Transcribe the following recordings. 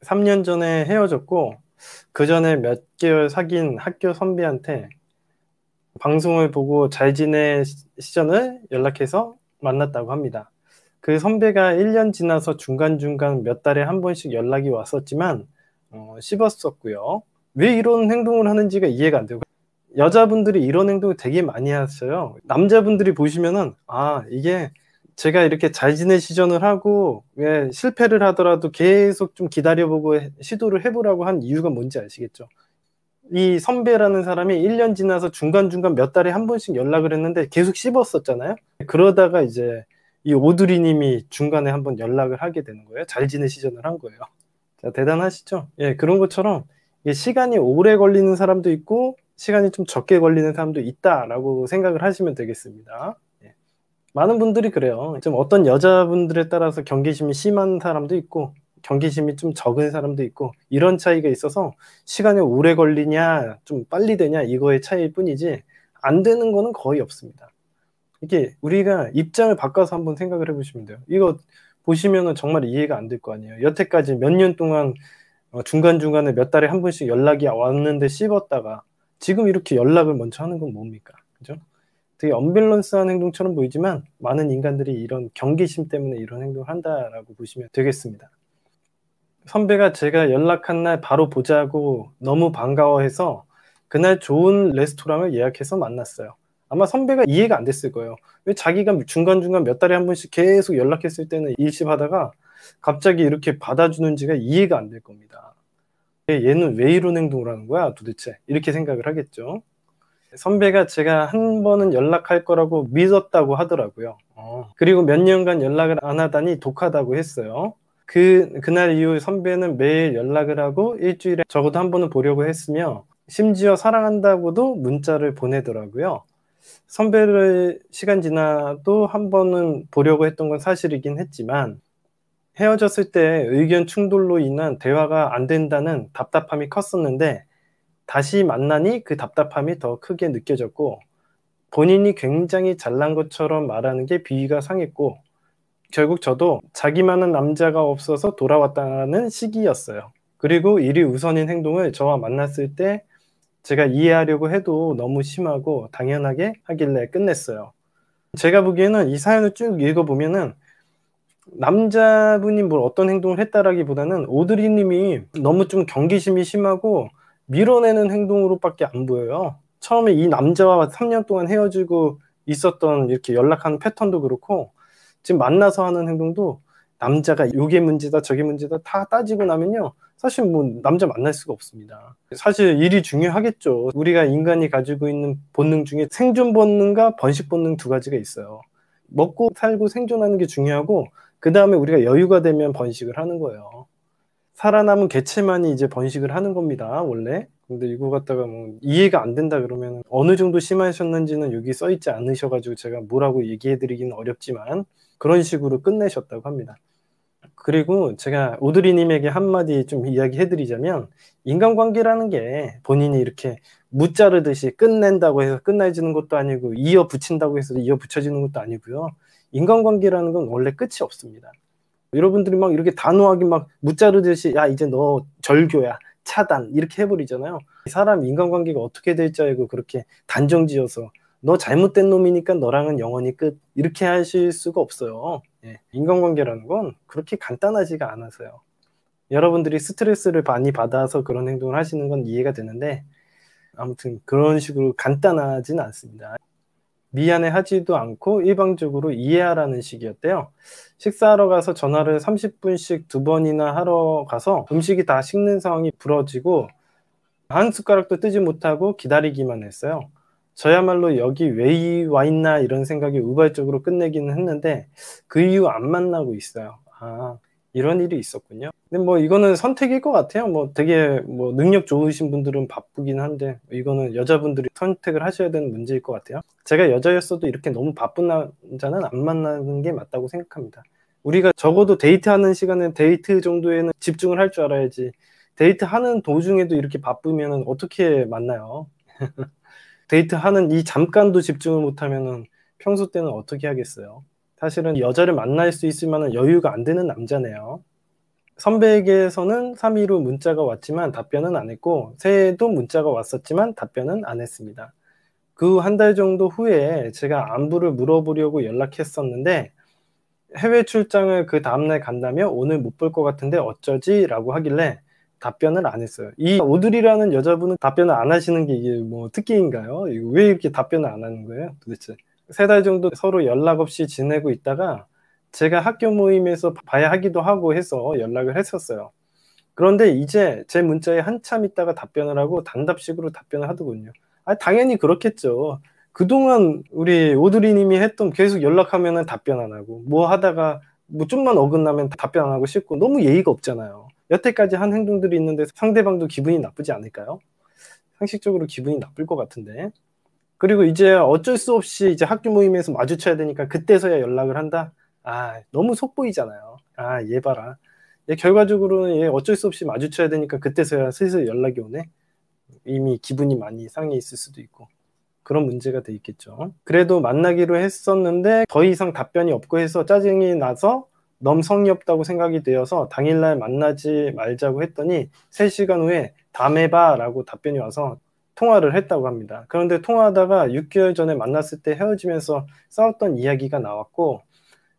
3년 전에 헤어졌고 그 전에 몇 개월 사귄 학교 선배한테 방송을 보고 잘 지내 시전을 연락해서 만났다고 합니다. 그 선배가 1년 지나서 중간중간 몇 달에 한 번씩 연락이 왔었지만 씹었었고요. 왜 이런 행동을 하는지가 이해가 안 되고, 여자분들이 이런 행동을 되게 많이 하셔요. 남자분들이 보시면은 이게 제가 이렇게 잘 지내시전을 하고 왜 실패를 하더라도 계속 좀 기다려보고 시도를 해보라고 한 이유가 뭔지 아시겠죠? 이 선배라는 사람이 1년 지나서 중간중간 몇 달에 한 번씩 연락을 했는데 계속 씹었었잖아요. 그러다가 이제 이 오드리 님이 중간에 한번 연락을 하게 되는 거예요. 잘 지내시전을 한 거예요. 자, 대단하시죠? 예, 그런 것처럼 이게 시간이 오래 걸리는 사람도 있고 시간이 좀 적게 걸리는 사람도 있다라고 생각을 하시면 되겠습니다. 예. 많은 분들이 그래요. 좀 어떤 여자분들에 따라서 경계심이 심한 사람도 있고 경계심이 좀 적은 사람도 있고 이런 차이가 있어서 시간이 오래 걸리냐 좀 빨리 되냐 이거의 차이일 뿐이지 안 되는 거는 거의 없습니다. 이게 우리가 입장을 바꿔서 한번 생각을 해보시면 돼요. 이거 보시면은 정말 이해가 안 될 거 아니에요. 여태까지 몇 년 동안 중간중간에 몇 달에 한 번씩 연락이 왔는데 씹었다가 지금 이렇게 연락을 먼저 하는 건 뭡니까? 그죠? 되게 언밸런스한 행동처럼 보이지만 많은 인간들이 이런 경계심 때문에 이런 행동을 한다라고 보시면 되겠습니다. 선배가 제가 연락한 날 바로 보자고 너무 반가워해서 그날 좋은 레스토랑을 예약해서 만났어요. 아마 선배가 이해가 안 됐을 거예요. 왜 자기가 중간중간 몇 달에 한 번씩 계속 연락했을 때는 일십하다가 갑자기 이렇게 받아주는지가 이해가 안 될 겁니다. 얘는 왜 이런 행동을 하는 거야 도대체? 이렇게 생각을 하겠죠. 선배가 제가 한 번은 연락할 거라고 믿었다고 하더라고요. 그리고 몇 년간 연락을 안 하다니 독하다고 했어요. 그날 이후 선배는 매일 연락을 하고 일주일에 적어도 한 번은 보려고 했으며 심지어 사랑한다고도 문자를 보내더라고요. 선배를 시간 지나도 한 번은 보려고 했던 건 사실이긴 했지만 헤어졌을 때 의견 충돌로 인한 대화가 안 된다는 답답함이 컸었는데 다시 만나니 그 답답함이 더 크게 느껴졌고 본인이 굉장히 잘난 것처럼 말하는 게 비위가 상했고 결국 저도 자기만한 남자가 없어서 돌아왔다는 시기였어요. 그리고 일이 우선인 행동을 저와 만났을 때 제가 이해하려고 해도 너무 심하고 당연하게 하길래 끝냈어요. 제가 보기에는 이 사연을 쭉 읽어보면은 남자분이 뭘 어떤 행동을 했다라기보다는 오드리 님이 너무 좀 경계심이 심하고 밀어내는 행동으로밖에 안 보여요. 처음에 이 남자와 3년 동안 헤어지고 있었던 이렇게 연락하는 패턴도 그렇고 지금 만나서 하는 행동도 남자가 요게 문제다 저게 문제다 다 따지고 나면요 사실 뭐 남자 만날 수가 없습니다. 사실 일이 중요하겠죠. 우리가 인간이 가지고 있는 본능 중에 생존 본능과 번식 본능 두 가지가 있어요. 먹고 살고 생존하는 게 중요하고 그 다음에 우리가 여유가 되면 번식을 하는 거예요. 살아남은 개체만이 이제 번식을 하는 겁니다, 원래. 근데 이거 갖다가 뭐 이해가 안 된다 그러면 어느 정도 심하셨는지는 여기 써 있지 않으셔가지고 제가 뭐라고 얘기해 드리기는 어렵지만 그런 식으로 끝내셨다고 합니다. 그리고 제가 오드리님에게 한마디 좀 이야기해 드리자면 인간관계라는 게 본인이 이렇게 무자르듯이 끝낸다고 해서 끝나지는 것도 아니고 이어 붙인다고 해서 이어 붙여지는 것도 아니고요. 인간관계라는 건 원래 끝이 없습니다. 여러분들이 막 이렇게 단호하게 막 무자르듯이 야 이제 너 절교야 차단 이렇게 해버리잖아요. 사람 인간관계가 어떻게 될지 알고 그렇게 단정지어서 너 잘못된 놈이니까 너랑은 영원히 끝 이렇게 하실 수가 없어요. 예. 인간관계라는 건 그렇게 간단하지가 않아서요. 여러분들이 스트레스를 많이 받아서 그런 행동을 하시는 건 이해가 되는데 아무튼 그런 식으로 간단하지는 않습니다. 미안해하지도 않고 일방적으로 이해하라는 식이었대요. 식사하러 가서 전화를 30분씩 2번이나 하러 가서 음식이 다 식는 상황이 벌어지고 한 숟가락도 뜨지 못하고 기다리기만 했어요. 저야말로 여기 왜 와 있나 이런 생각이 우발적으로 끝내기는 했는데 그 이후 안 만나고 있어요. 이런 일이 있었군요. 근데 뭐 이거는 선택일 것 같아요. 뭐 되게 뭐 능력 좋으신 분들은 바쁘긴 한데 이거는 여자분들이 선택을 하셔야 되는 문제일 것 같아요. 제가 여자였어도 이렇게 너무 바쁜 남자는 안 만나는 게 맞다고 생각합니다. 우리가 적어도 데이트하는 시간에 데이트 정도에는 집중을 할 줄 알아야지 데이트하는 도중에도 이렇게 바쁘면 어떻게 만나요? 데이트하는 이 잠깐도 집중을 못하면 평소 때는 어떻게 하겠어요? 사실은 여자를 만날 수 있을 만한 여유가 안 되는 남자네요. 선배에게서는 3일 후 문자가 왔지만 답변은 안 했고 새해에도 문자가 왔었지만 답변은 안 했습니다. 그 한 달 정도 후에 제가 안부를 물어보려고 연락했었는데 해외 출장을 그 다음날 간다며 오늘 못 볼 것 같은데 어쩌지? 라고 하길래 답변을 안 했어요. 이 오드리라는 여자분은 답변을 안 하시는 게 이게 뭐 특기인가요? 이거 왜 이렇게 답변을 안 하는 거예요? 도대체. 3달 정도 서로 연락 없이 지내고 있다가 제가 학교 모임에서 봐야 하기도 하고 해서 연락을 했었어요. 그런데 이제 제 문자에 한참 있다가 답변을 하고 단답식으로 답변을 하더군요. 아, 당연히 그렇겠죠. 그동안 우리 오드리 님이 했던 계속 연락하면은 답변 안 하고 뭐 하다가 뭐 좀만 어긋나면 답변 안 하고 싶고 너무 예의가 없잖아요. 여태까지 한 행동들이 있는데 상대방도 기분이 나쁘지 않을까요? 상식적으로 기분이 나쁠 것 같은데. 그리고 이제 어쩔 수 없이 이제 학교 모임에서 마주쳐야 되니까 그때서야 연락을 한다? 아, 너무 속보이잖아요. 아, 얘 봐라. 얘 결과적으로는 얘 어쩔 수 없이 마주쳐야 되니까 그때서야 슬슬 연락이 오네. 이미 기분이 많이 상해 있을 수도 있고. 그런 문제가 돼 있겠죠. 그래도 만나기로 했었는데 더 이상 답변이 없고 해서 짜증이 나서 너무 성의 없다고 생각이 되어서 당일날 만나지 말자고 했더니 3시간 후에 다음에 봐 라고 답변이 와서 통화를 했다고 합니다. 그런데 통화하다가 6개월 전에 만났을 때 헤어지면서 싸웠던 이야기가 나왔고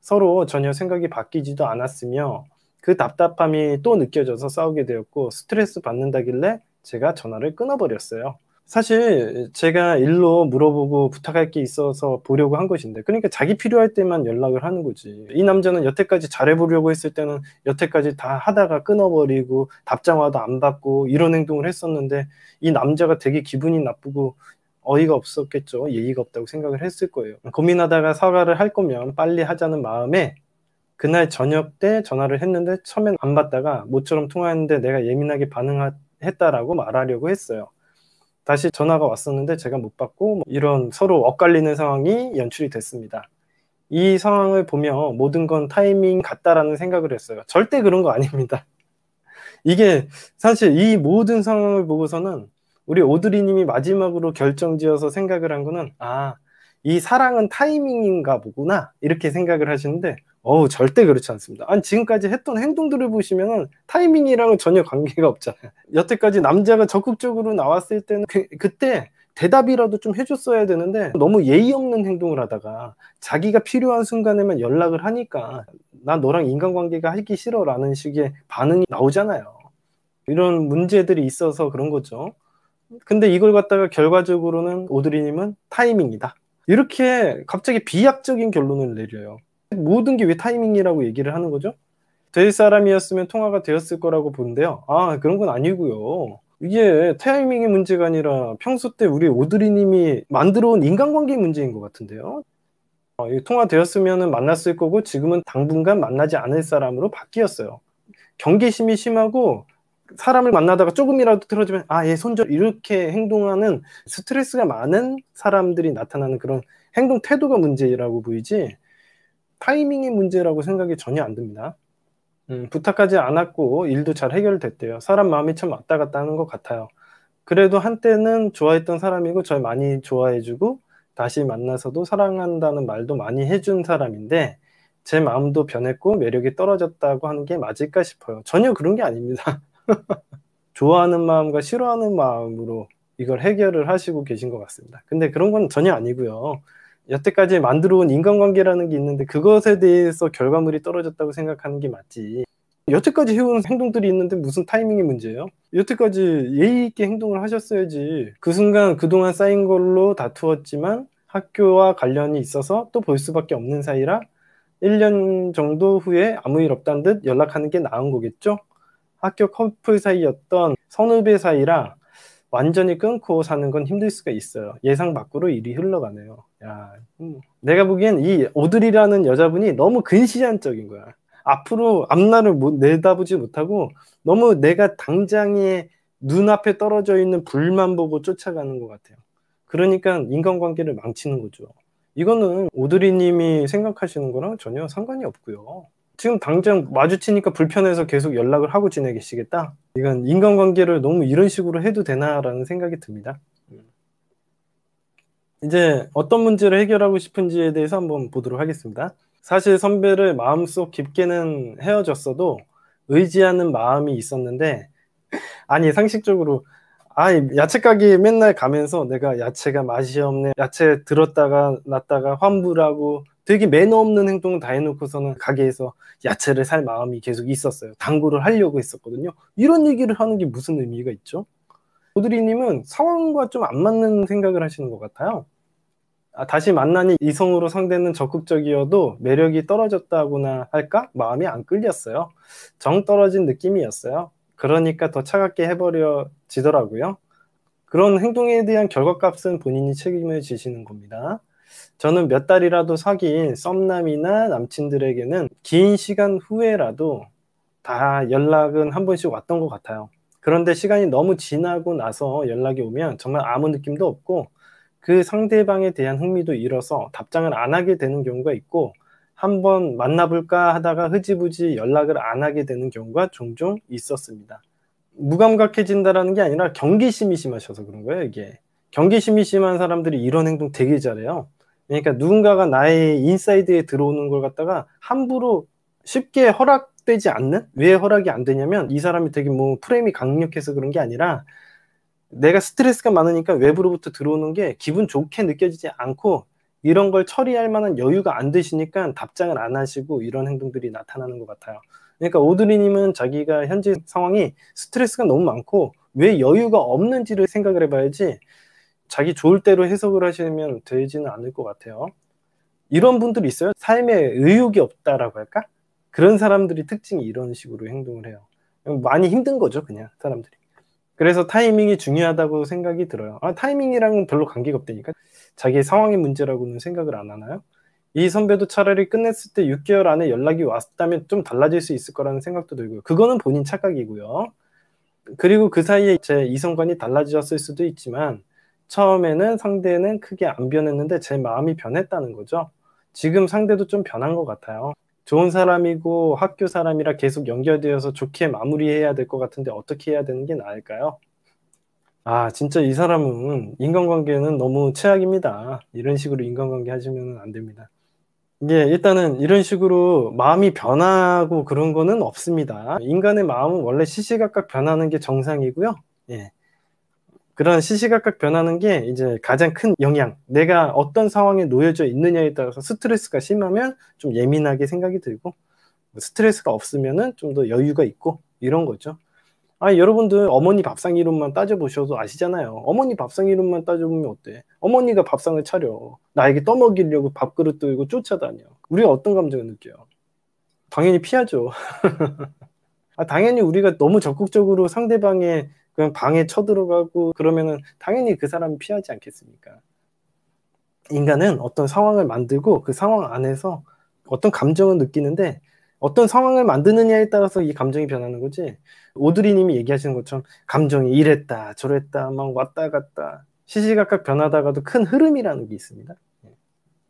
서로 전혀 생각이 바뀌지도 않았으며 그 답답함이 또 느껴져서 싸우게 되었고 스트레스 받는다길래 제가 전화를 끊어버렸어요. 사실 제가 일로 물어보고 부탁할 게 있어서 보려고 한 것인데 그러니까 자기 필요할 때만 연락을 하는 거지. 이 남자는 여태까지 잘해보려고 했을 때는 여태까지 다 하다가 끊어버리고 답장 와도 안 받고 이런 행동을 했었는데 이 남자가 되게 기분이 나쁘고 어이가 없었겠죠. 예의가 없다고 생각을 했을 거예요. 고민하다가 사과를 할 거면 빨리 하자는 마음에 그날 저녁 때 전화를 했는데 처음엔 안 받다가 모처럼 통화했는데 내가 예민하게 반응했다라고 말하려고 했어요. 다시 전화가 왔었는데 제가 못 받고 이런 서로 엇갈리는 상황이 연출이 됐습니다. 이 상황을 보며 모든 건 타이밍 같다라는 생각을 했어요. 절대 그런 거 아닙니다. 이게 사실 이 모든 상황을 보고서는 우리 오드리 님이 마지막으로 결정지어서 생각을 한 거는 아, 이 사랑은 타이밍인가 보구나 이렇게 생각을 하시는데 절대 그렇지 않습니다. 아니 지금까지 했던 행동들을 보시면은 타이밍이랑은 전혀 관계가 없잖아요. 여태까지 남자가 적극적으로 나왔을 때는 그때 대답이라도 좀 해줬어야 되는데 너무 예의 없는 행동을 하다가 자기가 필요한 순간에만 연락을 하니까 나 너랑 인간관계가 하기 싫어라는 식의 반응이 나오잖아요. 이런 문제들이 있어서 그런 거죠. 근데 이걸 갖다가 결과적으로는 오드리님은 타이밍이다. 이렇게 갑자기 비약적인 결론을 내려요. 모든 게 왜 타이밍이라고 얘기를 하는 거죠? 될 사람이었으면 통화가 되었을 거라고 보는데요. 아, 그런 건 아니고요. 이게 타이밍의 문제가 아니라 평소 때 우리 오드리님이 만들어온 인간관계의 문제인 것 같은데요. 통화되었으면 만났을 거고 지금은 당분간 만나지 않을 사람으로 바뀌었어요. 경계심이 심하고 사람을 만나다가 조금이라도 틀어지면 얘 손절 이렇게 행동하는 스트레스가 많은 사람들이 나타나는 그런 행동 태도가 문제라고 보이지 타이밍의 문제라고 생각이 전혀 안 듭니다. 부탁하지 않았고 일도 잘 해결됐대요. 사람 마음이 참 왔다 갔다 하는 것 같아요. 그래도 한때는 좋아했던 사람이고 절 많이 좋아해주고 다시 만나서도 사랑한다는 말도 많이 해준 사람인데 제 마음도 변했고 매력이 떨어졌다고 하는 게 맞을까 싶어요. 전혀 그런 게 아닙니다. 좋아하는 마음과 싫어하는 마음으로 이걸 해결을 하시고 계신 것 같습니다. 근데 그런 건 전혀 아니고요. 여태까지 만들어온 인간관계라는 게 있는데 그것에 대해서 결과물이 떨어졌다고 생각하는 게 맞지. 여태까지 해온 행동들이 있는데 무슨 타이밍이 문제예요? 여태까지 예의 있게 행동을 하셨어야지. 그 순간 그동안 쌓인 걸로 다투었지만 학교와 관련이 있어서 또 볼 수밖에 없는 사이라 1년 정도 후에 아무 일 없다는 듯 연락하는 게 나은 거겠죠? 학교 커플 사이였던 선후배 사이라 완전히 끊고 사는 건 힘들 수가 있어요. 예상 밖으로 일이 흘러가네요. 야, 내가 보기엔 이 오드리라는 여자분이 너무 근시안적인 거야. 앞으로 앞날을 내다보지 못하고 너무 내가 당장에 눈앞에 떨어져 있는 불만 보고 쫓아가는 것 같아요. 그러니까 인간관계를 망치는 거죠. 이거는 오드리 님이 생각하시는 거랑 전혀 상관이 없고요. 지금 당장 마주치니까 불편해서 계속 연락을 하고 지내시겠다? 이건 인간관계를 너무 이런 식으로 해도 되나라는 생각이 듭니다. 이제 어떤 문제를 해결하고 싶은지에 대해서 한번 보도록 하겠습니다. 사실 선배를 마음속 깊게는 헤어졌어도 의지하는 마음이 있었는데, 아니 상식적으로 야채 가게에 맨날 가면서 내가 야채가 맛이 없네, 야채 들었다가 놨다가 환불하고 되게 매너 없는 행동을 다 해놓고서는 가게에서 야채를 살 마음이 계속 있었어요. 당구를 하려고 했었거든요. 이런 얘기를 하는 게 무슨 의미가 있죠? 오드리님은 상황과 좀 안 맞는 생각을 하시는 것 같아요. 다시 만나니 이성으로 상대는 적극적이어도 매력이 떨어졌다고나 할까? 마음이 안 끌렸어요. 정 떨어진 느낌이었어요. 그러니까 더 차갑게 해버려지더라고요. 그런 행동에 대한 결과값은 본인이 책임을 지시는 겁니다. 저는 몇 달이라도 사귄 썸남이나 남친들에게는 긴 시간 후에라도 다 연락은 한 번씩 왔던 것 같아요. 그런데 시간이 너무 지나고 나서 연락이 오면 정말 아무 느낌도 없고 그 상대방에 대한 흥미도 잃어서 답장을 안 하게 되는 경우가 있고, 한번 만나볼까 하다가 흐지부지 연락을 안 하게 되는 경우가 종종 있었습니다. 무감각해진다라는 게 아니라 경계심이 심하셔서 그런 거예요, 이게. 경계심이 심한 사람들이 이런 행동 되게 잘해요. 그러니까 누군가가 나의 인사이드에 들어오는 걸 갖다가 함부로 쉽게 허락되지 않는? 왜 허락이 안 되냐면 이 사람이 되게 뭐 프레임이 강력해서 그런 게 아니라 내가 스트레스가 많으니까 외부로부터 들어오는 게 기분 좋게 느껴지지 않고 이런 걸 처리할 만한 여유가 안 되시니까 답장을 안 하시고 이런 행동들이 나타나는 것 같아요. 그러니까 오드리님은 자기가 현재 상황이 스트레스가 너무 많고 왜 여유가 없는지를 생각을 해봐야지 자기 좋을 대로 해석을 하시면 되지는 않을 것 같아요. 이런 분들이 있어요. 삶에 의욕이 없다라고 할까? 그런 사람들이 특징이 이런 식으로 행동을 해요. 많이 힘든 거죠, 그냥 사람들이. 그래서 타이밍이 중요하다고 생각이 들어요. 타이밍이랑은 별로 관계가 없다니까. 자기 상황의 문제라고는 생각을 안 하나요? 이 선배도 차라리 끝냈을 때 6개월 안에 연락이 왔다면 좀 달라질 수 있을 거라는 생각도 들고요. 그거는 본인 착각이고요. 그리고 그 사이에 제 이성관이 달라졌을 수도 있지만 처음에는 상대는 크게 안 변했는데 제 마음이 변했다는 거죠. 지금 상대도 좀 변한 것 같아요. 좋은 사람이고 학교 사람이라 계속 연결되어서 좋게 마무리해야 될 것 같은데 어떻게 해야 되는 게 나을까요? 진짜 이 사람은 인간관계는 너무 최악입니다. 이런 식으로 인간관계 하시면 안 됩니다. 이게 일단은 이런 식으로 마음이 변하고 그런 거는 없습니다. 인간의 마음은 원래 시시각각 변하는 게 정상이고요. 예. 그런 시시각각 변하는 게 이제 가장 큰 영향, 내가 어떤 상황에 놓여져 있느냐에 따라서 스트레스가 심하면 좀 예민하게 생각이 들고 스트레스가 없으면은 좀 더 여유가 있고 이런 거죠. 여러분들 어머니 밥상 이름만 따져보셔도 아시잖아요. 어머니 밥상 이름만 따져보면 어때? 어머니가 밥상을 차려 나에게 떠먹이려고 밥그릇 들고 쫓아다녀. 우리가 어떤 감정을 느껴요? 당연히 피하죠. 당연히 우리가 너무 적극적으로 상대방의 그냥 방에 쳐들어가고 그러면은 당연히 그 사람을 피하지 않겠습니까? 인간은 어떤 상황을 만들고 그 상황 안에서 어떤 감정을 느끼는데 어떤 상황을 만드느냐에 따라서 이 감정이 변하는 거지. 오드리님이 얘기하시는 것처럼 감정이 이랬다 저랬다 막 왔다 갔다 시시각각 변하다가도 큰 흐름이라는 게 있습니다.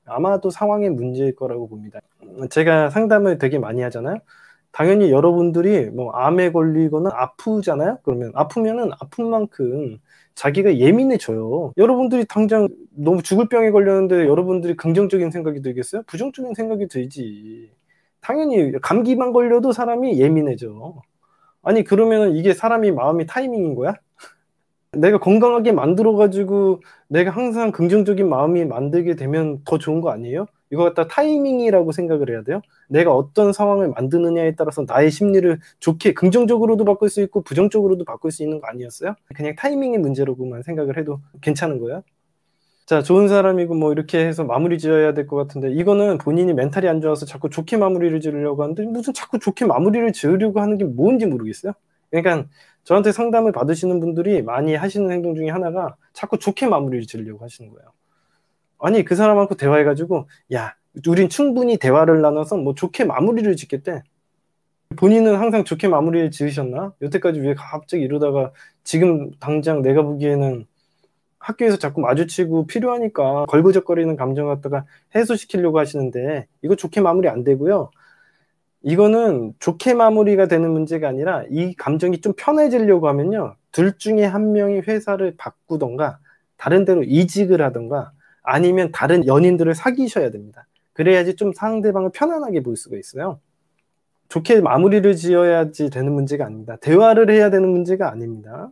아마도 상황의 문제일 거라고 봅니다. 제가 상담을 되게 많이 하잖아요. 당연히 여러분들이 뭐 암에 걸리거나 아프잖아요. 그러면 아프면은 아픈 만큼 자기가 예민해져요. 여러분들이 당장 너무 죽을 병에 걸렸는데 여러분들이 긍정적인 생각이 들겠어요? 부정적인 생각이 들지. 당연히 감기만 걸려도 사람이 예민해져. 그러면은 이게 사람이 마음이 타이밍인 거야? 내가 건강하게 만들어가지고 내가 항상 긍정적인 마음이 만들게 되면 더 좋은 거 아니에요? 이거 갖다 타이밍이라고 생각을 해야 돼요. 내가 어떤 상황을 만드느냐에 따라서 나의 심리를 좋게 긍정적으로도 바꿀 수 있고 부정적으로도 바꿀 수 있는 거 아니었어요? 그냥 타이밍의 문제로만 생각을 해도 괜찮은 거예요. 자, 좋은 사람이고 뭐 이렇게 해서 마무리 지어야 될 것 같은데 이거는 본인이 멘탈이 안 좋아서 자꾸 좋게 마무리를 지으려고 하는데 무슨 자꾸 좋게 마무리를 지으려고 하는 게 뭔지 모르겠어요. 그러니까 저한테 상담을 받으시는 분들이 많이 하시는 행동 중에 하나가 자꾸 좋게 마무리를 지으려고 하시는 거예요. 그 사람하고 대화해가지고 야, 우린 충분히 대화를 나눠서 뭐 좋게 마무리를 짓겠대. 본인은 항상 좋게 마무리를 지으셨나? 여태까지 왜 갑자기 이러다가 지금 당장 내가 보기에는 학교에서 자꾸 마주치고 필요하니까 걸그적거리는 감정 갖다가 해소시키려고 하시는데 이거 좋게 마무리 안 되고요. 이거는 좋게 마무리가 되는 문제가 아니라 이 감정이 좀 편해지려고 하면요. 둘 중에 한 명이 회사를 바꾸던가 다른 데로 이직을 하던가 아니면 다른 연인들을 사귀셔야 됩니다. 그래야지 좀 상대방을 편안하게 볼 수가 있어요. 좋게 마무리를 지어야지 되는 문제가 아닙니다. 대화를 해야 되는 문제가 아닙니다.